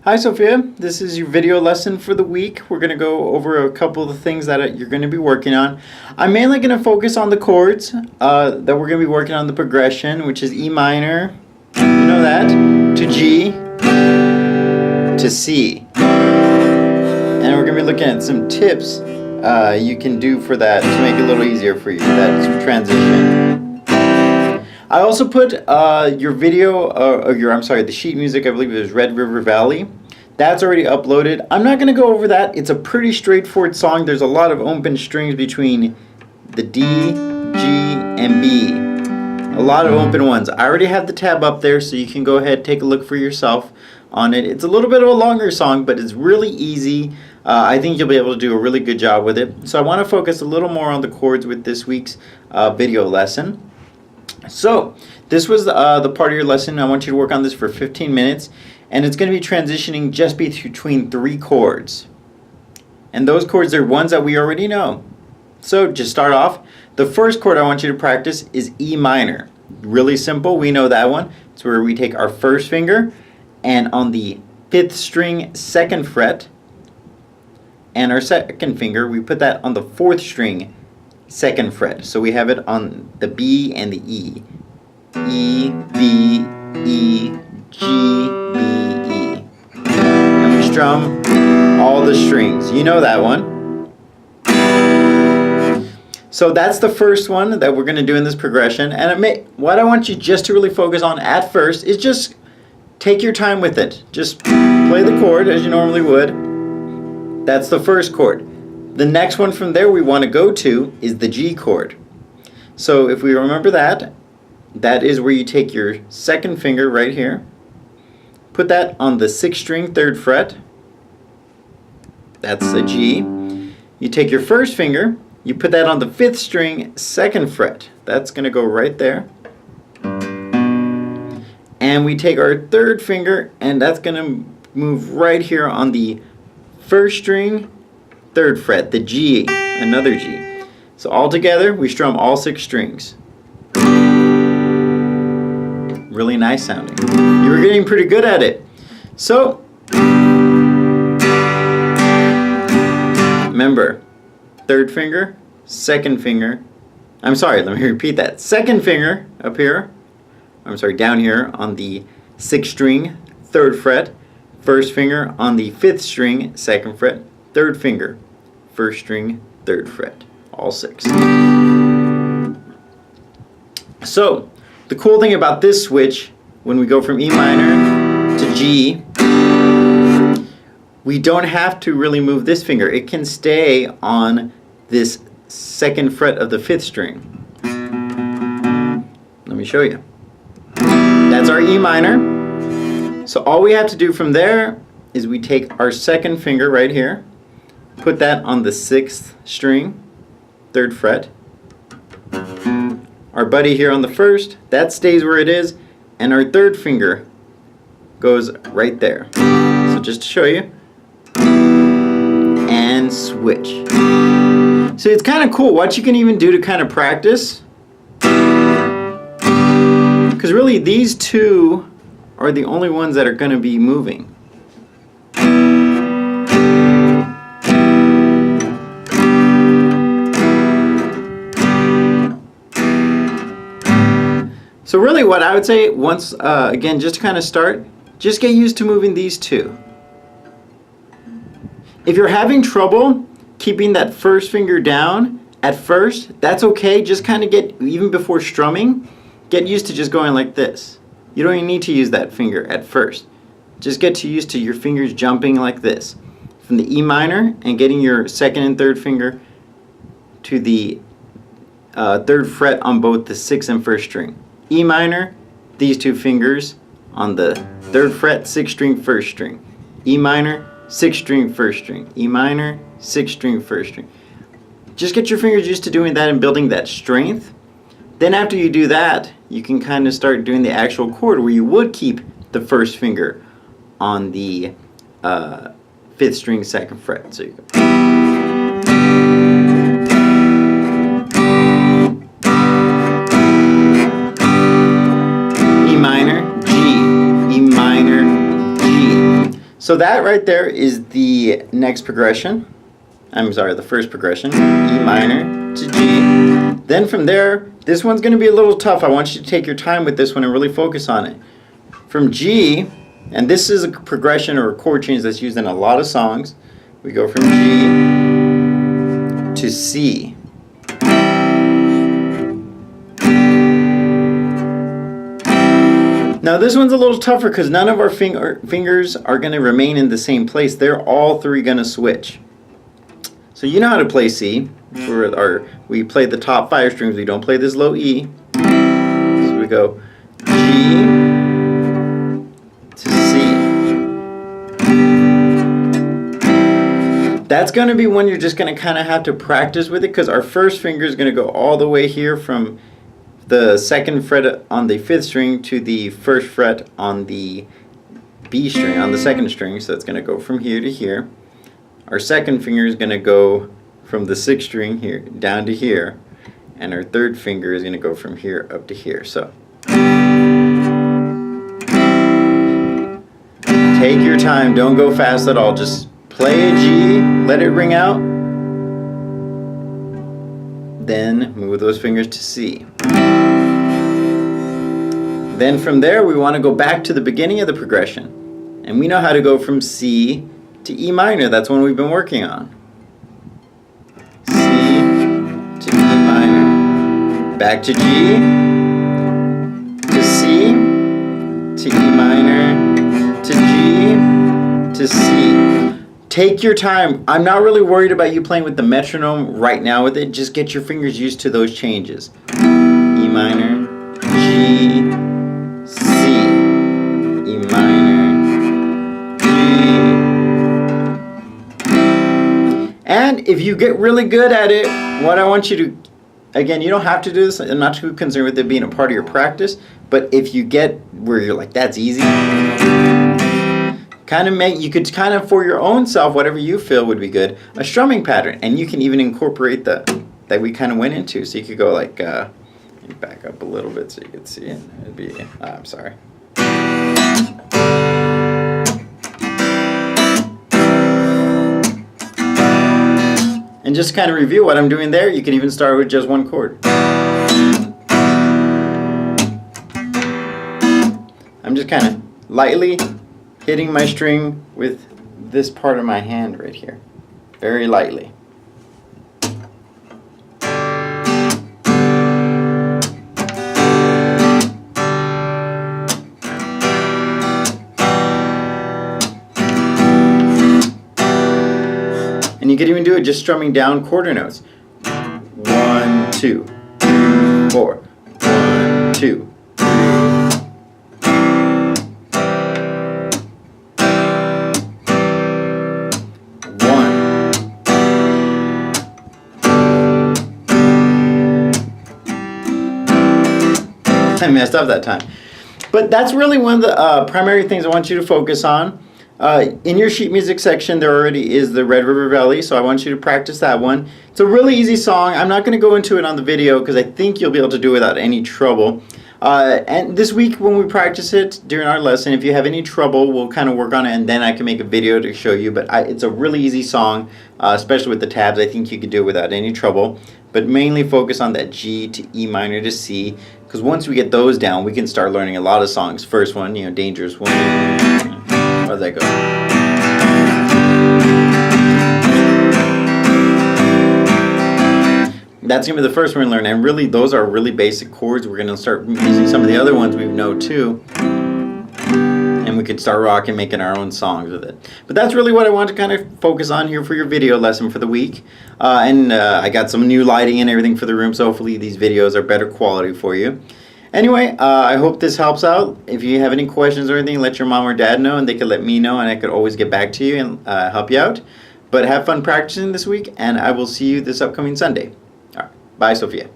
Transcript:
Hi Sophia, this is your video lesson for the week. We're going to go over a couple of the things that you're going to be working on. I'm mainly going to focus on the chords that we're going to be working on the progression, which is E minor, you know that, to G, to C. And we're going to be looking at some tips you can do for that to make it a little easier for you, that transition. I also put your video, the sheet music, I believe it was Red River Valley. That's already uploaded. I'm not going to go over that. It's a pretty straightforward song. There's a lot of open strings between the D, G, and B. A lot of open ones. I already have the tab up there, so you can go ahead and take a look for yourself on it. It's a little bit of a longer song, but it's really easy. I think you'll be able to do a really good job with it. So I want to focus a little more on the chords with this week's video lesson. So this was the part of your lesson. I want you to work on this for 15 minutes, and it's going to be transitioning just between 3 chords. And those chords are ones that we already know. So just start off. The first chord I want you to practice is E minor. Really simple. We know that one. It's where we take our first finger and on the 5th string 2nd fret, and our second finger we put that on the 4th string 2nd fret. So we have it on the B and the E. E, B, E, G, B, E. And we strum all the strings. You know that one. So that's the first one that we're going to do in this progression. And what I want you just to really focus on at first is just take your time with it. Just play the chord as you normally would. That's the first chord. The next one from there we want to go to is the G chord. So if we remember that, that is where you take your second finger right here, put that on the 6th string 3rd fret. That's the G. You take your first finger, you put that on the 5th string 2nd fret. That's going to go right there. And we take our 3rd finger, and that's going to move right here on the 1st string 3rd fret, the G, another G. So all together, we strum all 6 strings. Really nice sounding. You were getting pretty good at it. So, remember, 3rd finger, 2nd finger. I'm sorry, let me repeat that. 2nd finger up here, down here on the 6th string, 3rd fret. 1st finger on the 5th string, 2nd fret. 3rd finger, 1st string, 3rd fret, all 6. So, the cool thing about this switch, when we go from E minor to G, we don't have to really move this finger. It can stay on this 2nd fret of the 5th string. Let me show you. That's our E minor. So all we have to do from there is we take our 2nd finger right here, put that on the 6th string, 3rd fret. Our buddy here on the 1st, that stays where it is, and our 3rd finger goes right there. So just to show you, and switch. So it's kind of cool what you can even do to kind of practice, because really these two are the only ones that are going to be moving. So really what I would say, once again, just to kind of start, just get used to moving these two. If you're having trouble keeping that 1st finger down at first, that's okay. Just kind of even before strumming, get used to just going like this. You don't even need to use that finger at first. Just get used to your fingers jumping like this. From the E minor and getting your 2nd and 3rd finger to the 3rd fret on both the 6th and 1st string. E minor, these 2 fingers on the 3rd fret, 6th string, 1st string. E minor, 6th string, 1st string. E minor, 6th string, 1st string. Just get your fingers used to doing that and building that strength. Then after you do that, you can kind of start doing the actual chord where you would keep the 1st finger on the 5th string, 2nd fret. So you go. So that right there is the next progression. I'm sorry, the first progression, E minor to G. Then from there, this one's going to be a little tough. I want you to take your time with this one and really focus on it. From G, and this is a progression or a chord change that's used in a lot of songs. We go from G to C. Now this one's a little tougher because none of our fingers are going to remain in the same place. They're all three going to switch. So you know how to play C. We play the top 5 strings. We don't play this low E. So we go G to C. That's going to be one you're just going to kind of have to practice with it, because our first finger is going to go all the way here from the 2nd fret on the 5th string to the 1st fret on the B string, on the 2nd string. So it's going to go from here to here. Our second finger is going to go from the 6th string here down to here, and our third finger is going to go from here up to here. So take your time, don't go fast at all. Just play a G, let it ring out, then move those fingers to C. Then from there we want to go back to the beginning of the progression, and we know how to go from C to E minor. That's one we've been working on. C to E minor, back to G to C to E minor to G to C. Take your time. I'm not really worried about you playing with the metronome right now with it. Just get your fingers used to those changes. E minor, G, C, E minor, G. And if you get really good at it, what I want you to, again, you don't have to do this. I'm not too concerned with it being a part of your practice, but if you get where you're like, that's easy, you could kind of, for your own self, whatever you feel would be good, a strumming pattern, and you can even incorporate that we kind of went into. So you could go like, back up a little bit so you could see it. It'd be, I'm sorry. And just kind of review what I'm doing there, you can even start with just one chord. I'm just kind of lightly hitting my string with this part of my hand right here, very lightly. And you can even do it just strumming down quarter notes. 1, 2, 3, 4. 1, 2. I messed up that time. But that's really one of the primary things I want you to focus on. In your sheet music section, there already is the Red River Valley, so I want you to practice that one. It's a really easy song. I'm not going to go into it on the video because I think you'll be able to do it without any trouble. And this week when we practice it during our lesson, if you have any trouble, we'll kind of work on it, and then I can make a video to show you. But it's a really easy song, especially with the tabs. I think you could do it without any trouble. But mainly focus on that G to E minor to C, because once we get those down, we can start learning a lot of songs. First one, Dangerous Woman. How does that go? That's going to be the first one we learn, and really those are really basic chords. We're going to start using some of the other ones we know too, and we could start rocking, making our own songs with it. But that's really what I want to kind of focus on here for your video lesson for the week. I got some new lighting and everything for the room, so hopefully these videos are better quality for you. Anyway, I hope this helps out. If you have any questions or anything, let your mom or dad know, and they could let me know, and I could always get back to you and help you out. But have fun practicing this week, and I will see you this upcoming Sunday. All right. Bye, Sophia.